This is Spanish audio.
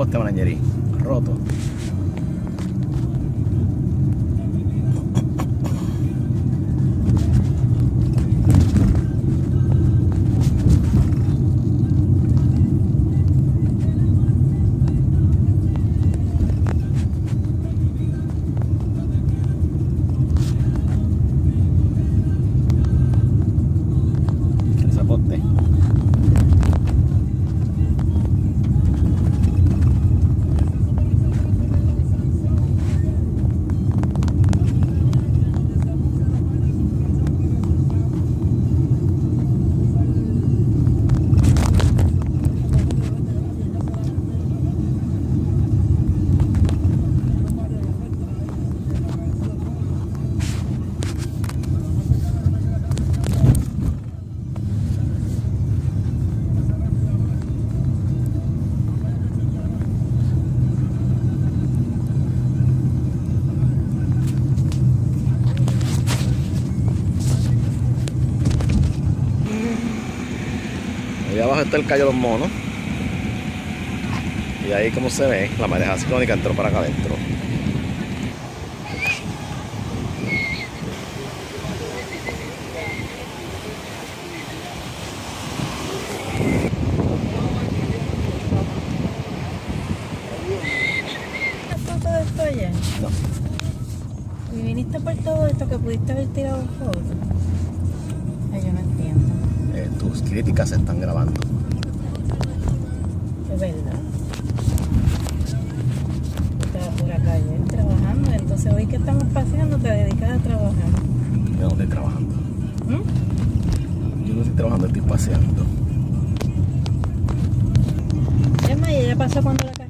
poste Manangeri, roto. Ese poste. Ahí abajo está el Cayo de los Monos. Y ahí como se ve, la mareja ciclónica entró para acá adentro. ¿Foto de esto allá? No. ¿Y viniste por todo esto que pudiste haber tirado fotos? Ay, yo no entiendo. Tus críticas se están grabando. Es verdad. Estaba por acá ayer trabajando, entonces hoy que estamos paseando te dedicas a trabajar. Yo no estoy trabajando. ¿Mm? Yo no estoy trabajando, estoy paseando. Es más, y ella pasó cuando la